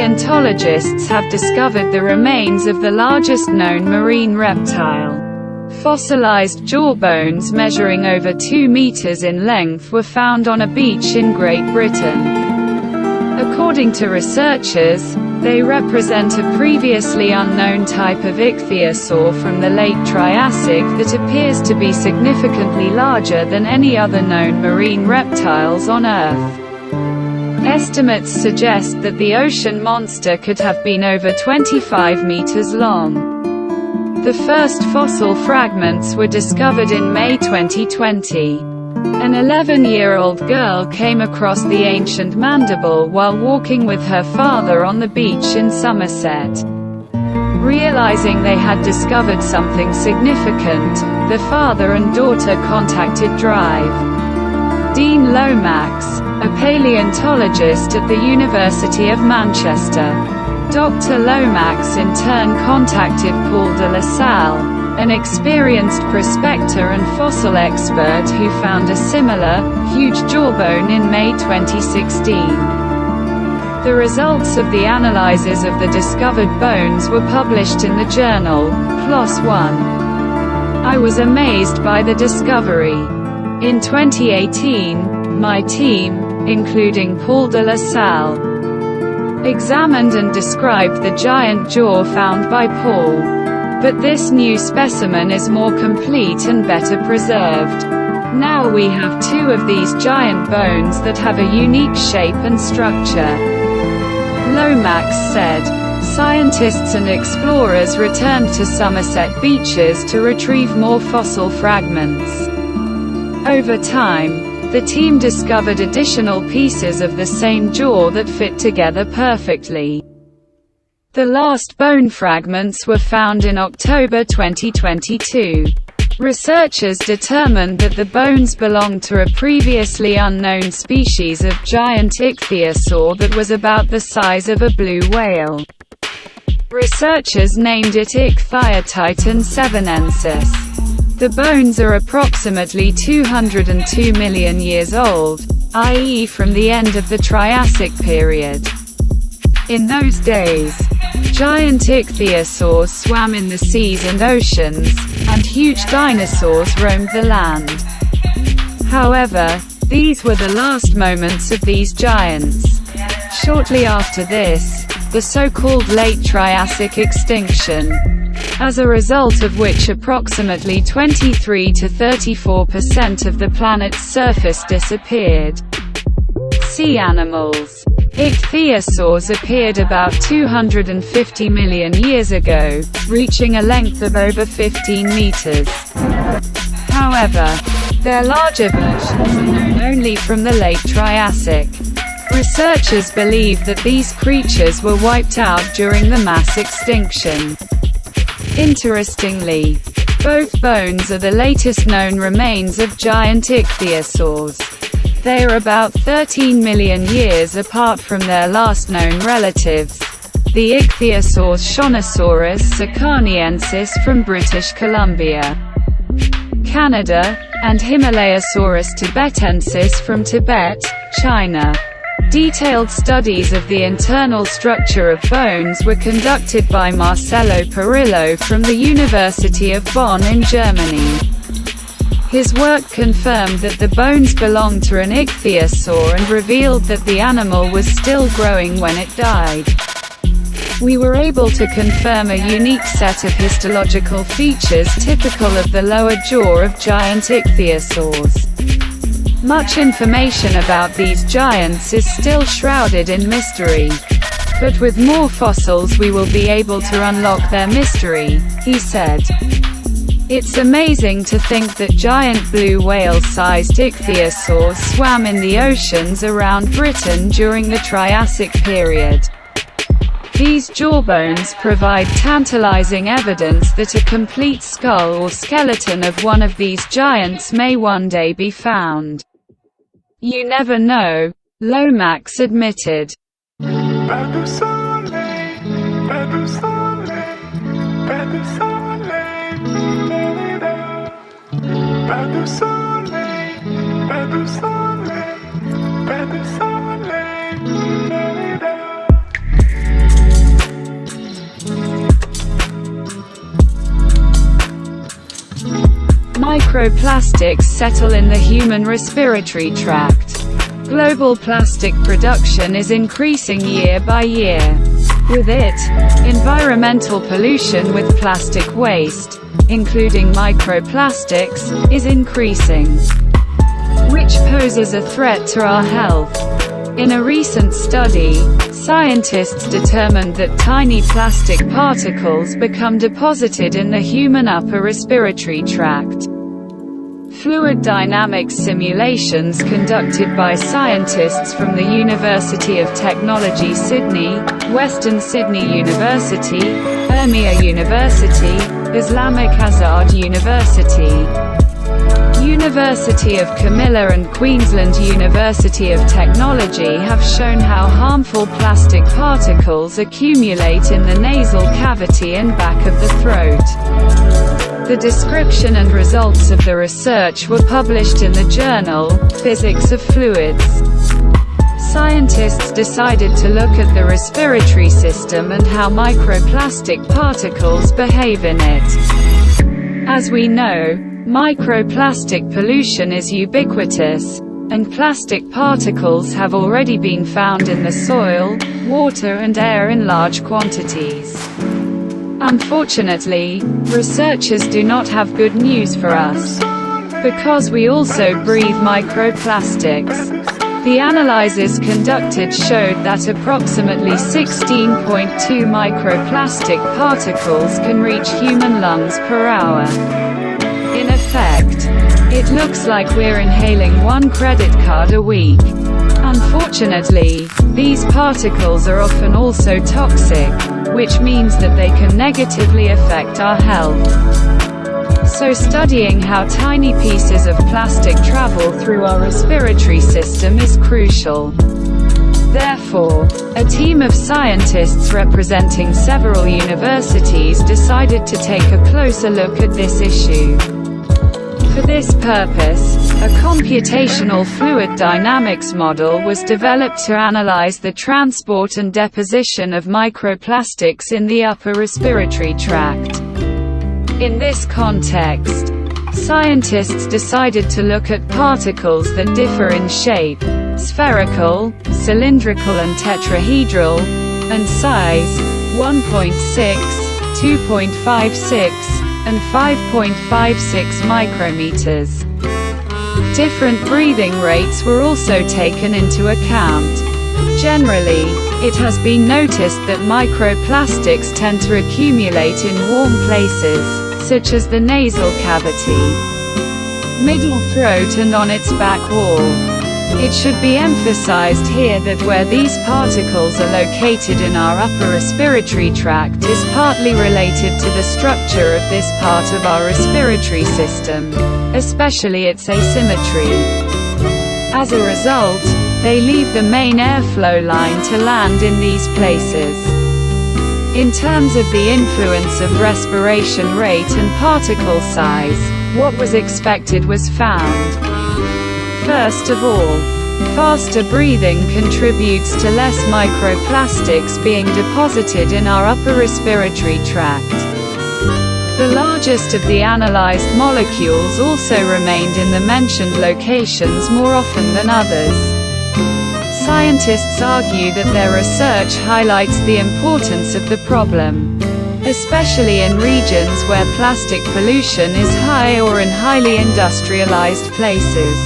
Paleontologists have discovered the remains of the largest known marine reptile. Fossilized jawbones measuring over 2 meters in length were found on a beach in Great Britain. According to researchers, they represent a previously unknown type of ichthyosaur from the late Triassic that appears to be significantly larger than any other known marine reptiles on Earth. Estimates suggest that the ocean monster could have been over 25 meters long. The first fossil fragments were discovered in May 2020. An 11-year-old girl came across the ancient mandible while walking with her father on the beach in Somerset. Realizing they had discovered something significant, the father and daughter contacted Drive. Dean Lomax, a paleontologist at the University of Manchester. Dr. Lomax in turn contacted Paul de la Salle, an experienced prospector and fossil expert who found a similar, huge jawbone in May 2016. The results of the analyses of the discovered bones were published in the journal, PLOS One. I was amazed by the discovery. In 2018, my team, including Paul de la Salle, examined and described the giant jaw found by Paul. But this new specimen is more complete and better preserved. Now we have 2 of these giant bones that have a unique shape and structure. Lomax said. Scientists and explorers returned to Somerset beaches to retrieve more fossil fragments. Over time, the team discovered additional pieces of the same jaw that fit together perfectly. The last bone fragments were found in October 2022. Researchers determined that the bones belonged to a previously unknown species of giant ichthyosaur that was about the size of a blue whale. Researchers named it Ichthyottitan sevenensis. The bones are approximately 202 million years old, i.e. from the end of the Triassic period. In those days, giant ichthyosaurs swam in the seas and oceans, and huge dinosaurs roamed the land. However, these were the last moments of these giants. Shortly after this, the so-called late Triassic extinction, as a result of which approximately 23 to 34% of the planet's surface disappeared. Sea animals. Ichthyosaurs appeared about 250 million years ago, reaching a length of over 15 meters. However, their larger versions are known only from the late Triassic. Researchers believe that these creatures were wiped out during the mass extinction. Interestingly, both bones are the latest known remains of giant ichthyosaurs. They are about 13 million years apart from their last known relatives, the ichthyosaur Shonosaurus sacaniensis from British Columbia, Canada, and Himalayasaurus tibetensis from Tibet, China. Detailed studies of the internal structure of bones were conducted by Marcello Perillo from the University of Bonn in Germany. His work confirmed that the bones belonged to an ichthyosaur and revealed that the animal was still growing when it died. We were able to confirm a unique set of histological features typical of the lower jaw of giant ichthyosaurs. Much information about these giants is still shrouded in mystery. But with more fossils we will be able to unlock their mystery, he said. It's amazing to think that giant blue whale-sized ichthyosaurs swam in the oceans around Britain during the Triassic period. These jawbones provide tantalizing evidence that a complete skull or skeleton of one of these giants may one day be found. You never know, Lomax admitted. Microplastics settle in the human respiratory tract. Global plastic production is increasing year by year. With it, environmental pollution with plastic waste, including microplastics, is increasing, which poses a threat to our health. In a recent study, scientists determined that tiny plastic particles become deposited in the human upper respiratory tract. Fluid dynamics simulations conducted by scientists from the University of Technology Sydney, Western Sydney University, Urmia University, Islamic Azad University, University of Camilla and Queensland University of Technology have shown how harmful plastic particles accumulate in the nasal cavity and back of the throat. The description and results of the research were published in the journal, Physics of Fluids. Scientists decided to look at the respiratory system and how microplastic particles behave in it. As we know, microplastic pollution is ubiquitous, and plastic particles have already been found in the soil, water and air in large quantities. Unfortunately, researchers do not have good news for us, because we also breathe microplastics. The analyses conducted showed that approximately 16.2 microplastic particles can reach human lungs per hour. In effect, it looks like we're inhaling one credit card a week. Unfortunately, these particles are often also toxic, which means that they can negatively affect our health. So studying how tiny pieces of plastic travel through our respiratory system is crucial. Therefore, a team of scientists representing several universities decided to take a closer look at this issue. For this purpose, a computational fluid dynamics model was developed to analyze the transport and deposition of microplastics in the upper respiratory tract. In this context, scientists decided to look at particles that differ in shape, spherical, cylindrical and tetrahedral, and size, 1.6, 2.56, and 5.56 micrometers. Different breathing rates were also taken into account. Generally, it has been noticed that microplastics tend to accumulate in warm places, such as the nasal cavity, middle throat and on its back wall. It should be emphasized here that where these particles are located in our upper respiratory tract is partly related to the structure of this part of our respiratory system, especially its asymmetry. As a result, they leave the main airflow line to land in these places. In terms of the influence of respiration rate and particle size, what was expected was found. First of all, faster breathing contributes to less microplastics being deposited in our upper respiratory tract. The largest of the analyzed molecules also remained in the mentioned locations more often than others. Scientists argue that their research highlights the importance of the problem, especially in regions where plastic pollution is high or in highly industrialized places.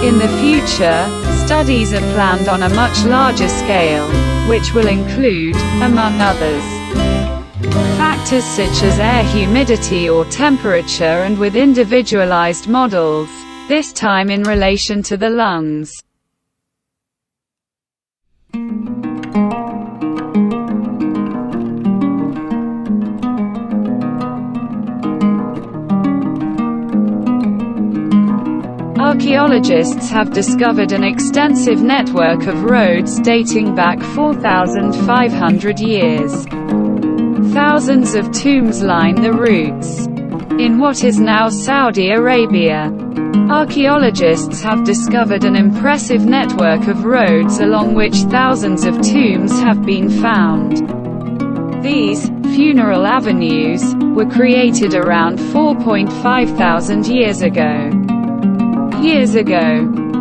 In the future, studies are planned on a much larger scale, which will include, among others, factors such as air humidity or temperature, and with individualized models, this time in relation to the lungs. Archaeologists have discovered an extensive network of roads dating back 4,500 years. Thousands of tombs line the routes. In what is now Saudi Arabia, archaeologists have discovered an impressive network of roads along which thousands of tombs have been found. These funeral avenues, were created around 4.5 thousand years ago.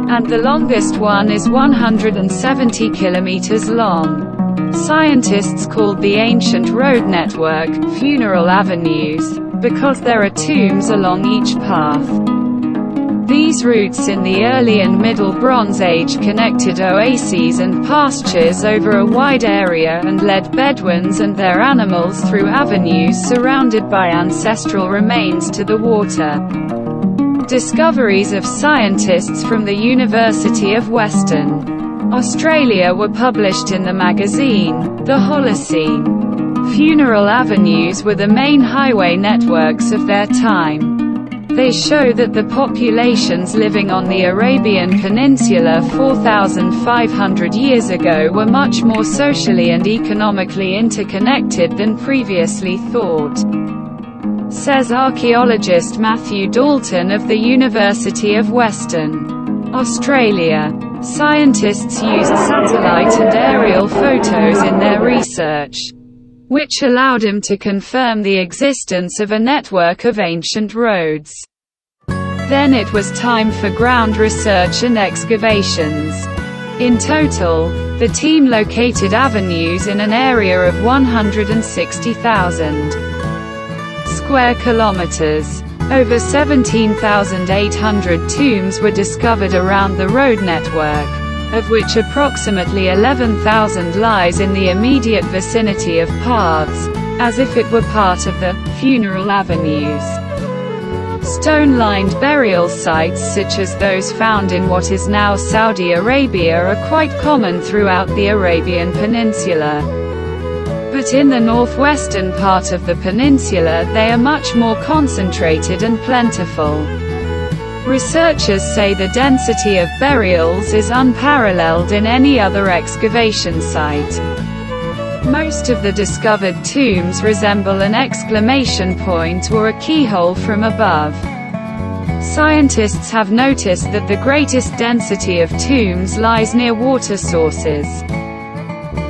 And the longest one is 170 kilometers long. Scientists called the ancient road network funeral avenues because there are tombs along each path. These routes in the early and middle Bronze Age connected oases and pastures over a wide area and led Bedouins and their animals through avenues surrounded by ancestral remains to the water. Discoveries of scientists from the University of Western Australia were published in the magazine, The Holocene. Funeral avenues were the main highway networks of their time. They show that the populations living on the Arabian Peninsula 4,500 years ago were much more socially and economically interconnected than previously thought, says archaeologist Matthew Dalton of the University of Western Australia. Scientists used satellite and aerial photos in their research, which allowed him to confirm the existence of a network of ancient roads. Then it was time for ground research and excavations. In total, the team located avenues in an area of 160,000 square kilometers. Over 17,800 tombs were discovered around the road network, of which approximately 11,000 lies in the immediate vicinity of paths, as if it were part of the funeral avenues. Stone-lined burial sites such as those found in what is now Saudi Arabia are quite common throughout the Arabian Peninsula. But in the northwestern part of the peninsula they are much more concentrated and plentiful. Researchers say the density of burials is unparalleled in any other excavation site. Most of the discovered tombs resemble an exclamation point or a keyhole from above. Scientists have noticed that the greatest density of tombs lies near water sources.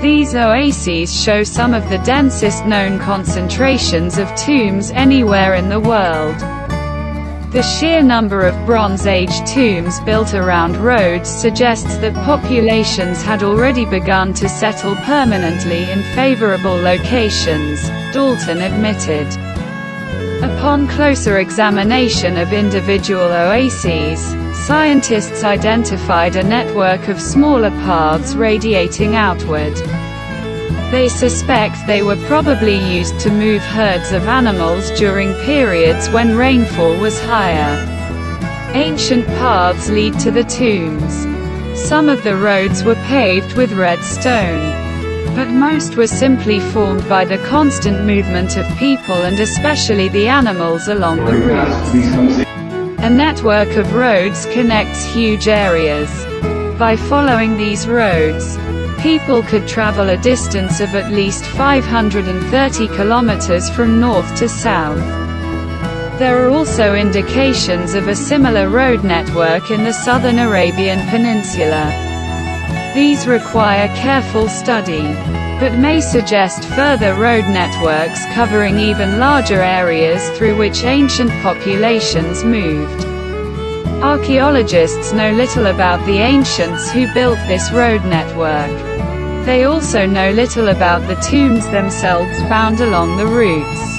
These oases show some of the densest known concentrations of tombs anywhere in the world. The sheer number of Bronze Age tombs built around roads suggests that populations had already begun to settle permanently in favorable locations, Dalton admitted. Upon closer examination of individual oases, scientists identified a network of smaller paths radiating outward. They suspect they were probably used to move herds of animals during periods when rainfall was higher. Ancient paths lead to the tombs. Some of the roads were paved with red stone, but most were simply formed by the constant movement of people and especially the animals along the routes. A network of roads connects huge areas. By following these roads, people could travel a distance of at least 530 kilometers from north to south. There are also indications of a similar road network in the southern Arabian Peninsula. These require careful study, but may suggest further road networks covering even larger areas through which ancient populations moved. Archaeologists know little about the ancients who built this road network. They also know little about the tombs themselves found along the routes.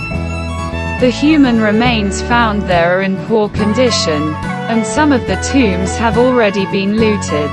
The human remains found there are in poor condition, and some of the tombs have already been looted.